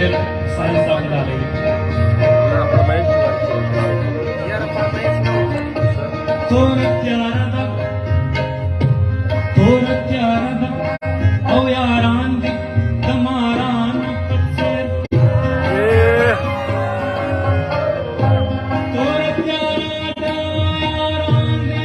शेर साइंस साहब ने डाले ओ यारान दी तमारान पत्सेर तोर प्यारा दा यारान दी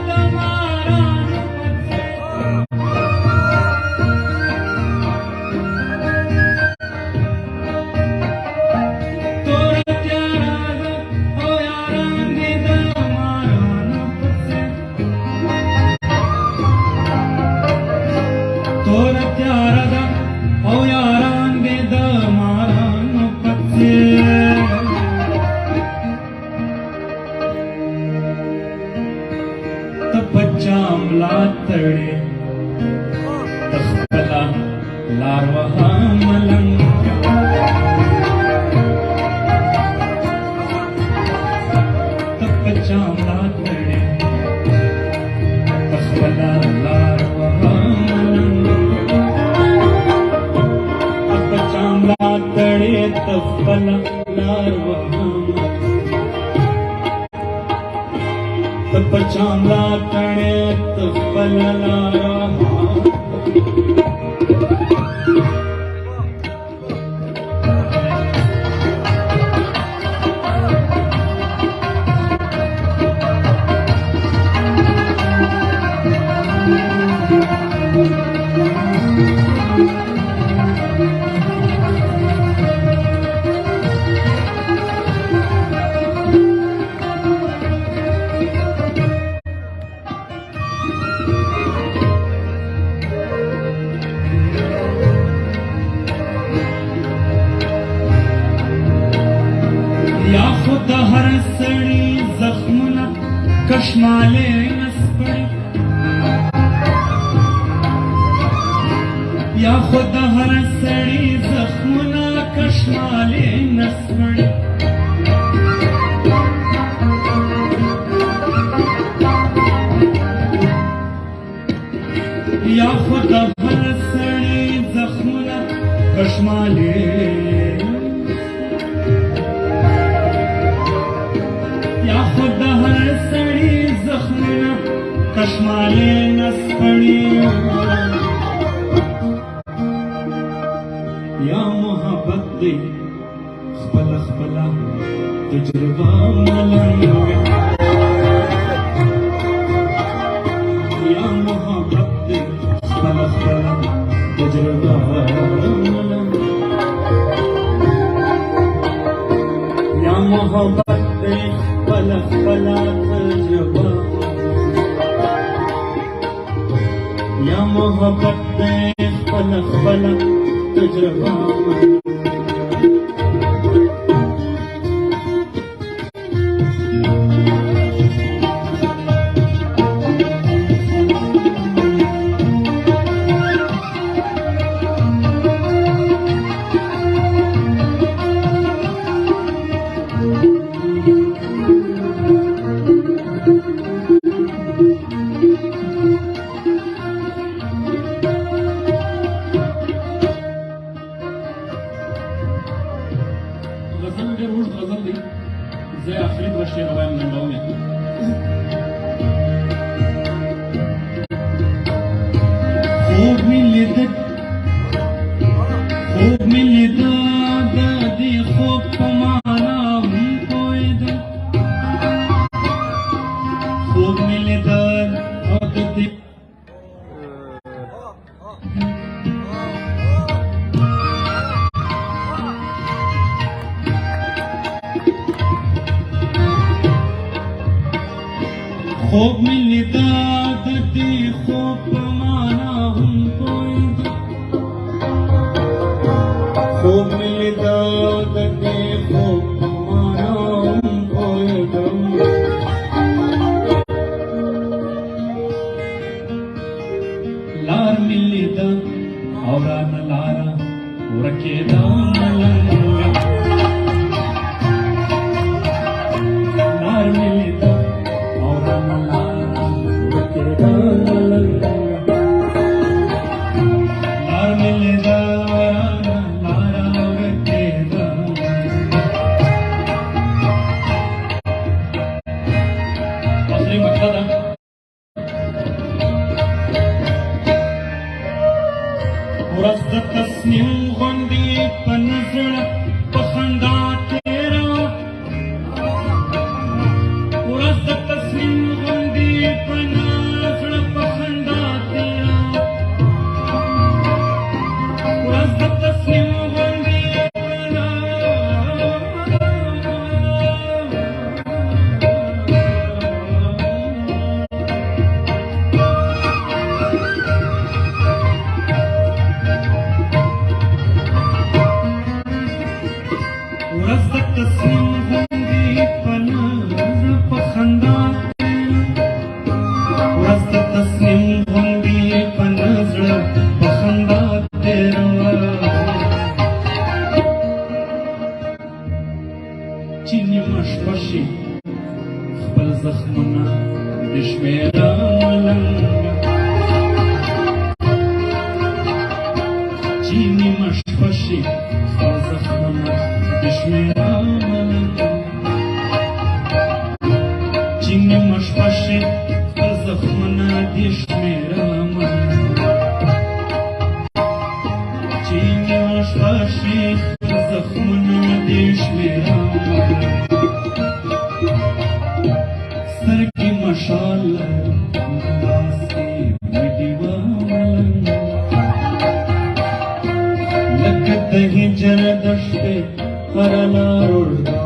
तमारान पत्सेर तोर प्यारा दा यारान दी तमारान तोर प्यारा दा ओ यारान दे दमारान पत्सेर तपच्चा अमला तड़े तखपला लारवहा मलंग तपच्चा अमला तड़े तखपला लारवहा तड़े तफला तपचांदा तड़े तफला या खुद हर सड़ी जख्मना कशमाले नस्पड़ी या खुद हर सड़ी जख्मना कशमाले नस्पड़ी या खुद हर सड़ी जख्मना कशमाले या खुद हर सड़ी जख्मना कशमाले नस्पड़ी या मोहब्बत दे खपला खपला तजुर्बा मलंग या मोहब्बत दे खपला खपला तजुर्बा मलंग या मोहब्बत दे खपला खपला तजुर्बा या मोहब्बत दे खपला खपला तजुर्बा غزل ډېر اوږد غزل دی زه یې آخري دوه شعرونه وایم لنډوم یې خوب مې لیده د دې خوب په معنا هم پوهېدم خوب مې لیده او د دې خوب میں لیدا دتی خوب مانا ہم پوئیدم خوب میں لیدا دتی خوب مانا ہم پوئیدم لار میں لیدا اوران لارا ورکیدا ملنگا لار میں لیدا او راملار ورته دا ملنګ لار مې لیدا لار ورته دا اصلي مقصد ورځ د تصنیم غوندې په نظر په خندا تېره ورځ د تصنیم غوندې په نظر په خندا تېره ورځ د تصنیم غوندې ورځ د تصنیم غوندې په نظر په خندا ورځ د تصنیم غوندې په نظر په خندا تېره چې نیمه شپه شي خپل زخمونه د شمېره ملنګه چې نیمه شپه شي خپل زخمونه د شمېره ملنګه چې نیمه شپه شي خپل زخمونه د شمېره ملنګه چې نیمه شپه شي خپل زخمونه د شمېره ملنګه سترګې مشال داسې وډیوه ملنګه لکه د هجر د شپې هره لار ورځه